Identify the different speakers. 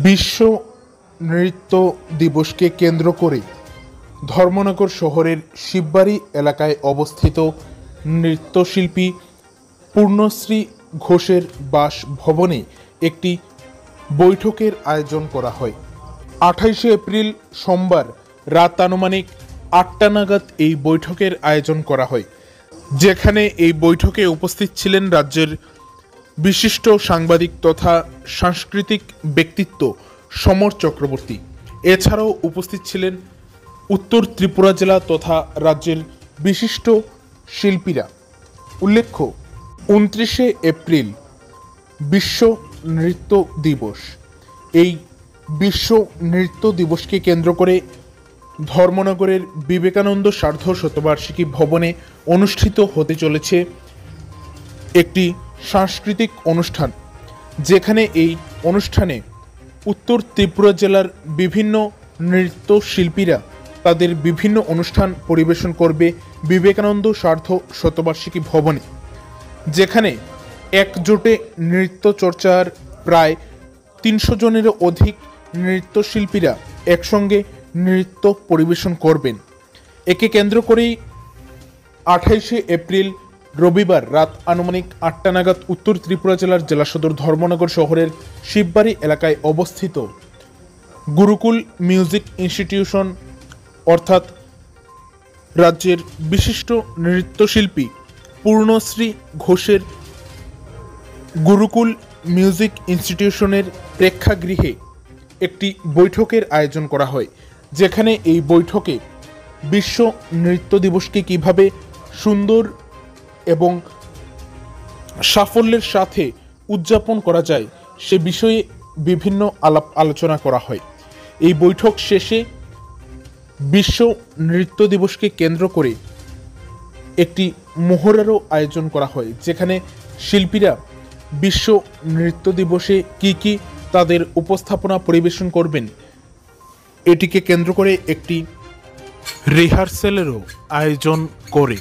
Speaker 1: বিশ্ব নৃত্য দিবসকে কেন্দ্র করে ধর্মনগর শহরের শিববাড়ি এলাকায় অবস্থিত নৃত্যশিল্পী পূর্ণশ্রী ঘোষের বাসভবনে একটি বৈঠকের আয়োজন করা হয়। 28শে এপ্রিল সোমবার রাত আনুমানিক 8টা নাগাদ এই বৈঠকের আয়োজন করা হয়, যেখানে এই বৈঠকে উপস্থিত ছিলেন রাজ্যের বিশিষ্ট সাংবাদিক তথা সাংস্কৃতিক ব্যক্তিত্ব সমর চক্রবর্তী। এছাড়াও উপস্থিত ছিলেন উত্তর ত্রিপুরা জেলা তথা রাজ্যের বিশিষ্ট শিল্পীরা। উল্লেখ্য, 29শে এপ্রিল বিশ্ব নৃত্য দিবস। এই বিশ্ব নৃত্য দিবসকে কেন্দ্র করে ধর্মনগরের বিবেকানন্দ সার্ধ শতবার্ষিকী ভবনে অনুষ্ঠিত হতে চলেছে একটি সাংস্কৃতিক অনুষ্ঠান, যেখানে এই অনুষ্ঠানে উত্তর ত্রিপুরা জেলার বিভিন্ন নৃত্যশিল্পীরা তাদের বিভিন্ন অনুষ্ঠান পরিবেশন করবে বিবেকানন্দ সার্ধ শতবার্ষিকী ভবনে, যেখানে একজোটে নৃত্য চর্চার প্রায় 300 জনেরও অধিক নৃত্যশিল্পীরা একসঙ্গে নৃত্য পরিবেশন করবেন। একে কেন্দ্র করেই 28শে এপ্রিল রবিবার রাত আনুমানিক 8টা নাগাদ উত্তর ত্রিপুরা জেলার জেলা সদর ধর্মনগর শহরের শিববাড়ি এলাকায় অবস্থিত গুরুকুল মিউজিক ইনস্টিটিউশন অর্থাৎ রাজ্যের বিশিষ্ট নৃত্যশিল্পী পূর্ণশ্রী ঘোষের গুরুকুল মিউজিক ইনস্টিটিউশনের প্রেক্ষাগৃহে একটি বৈঠকের আয়োজন করা হয়, যেখানে এই বৈঠকে বিশ্ব নৃত্য দিবসকে কিভাবে সুন্দর এবং সাফল্যের সাথে উদযাপন করা যায় সে বিষয়ে বিভিন্ন আলাপ আলোচনা করা হয়। এই বৈঠক শেষে বিশ্ব নৃত্য দিবসকে কেন্দ্র করে একটি মহড়ারও আয়োজন করা হয়, যেখানে শিল্পীরা বিশ্ব নৃত্য দিবসে কি তাদের উপস্থাপনা পরিবেশন করবেন এটিকে কেন্দ্র করে একটি রিহার্সেলেরও আয়োজন করে।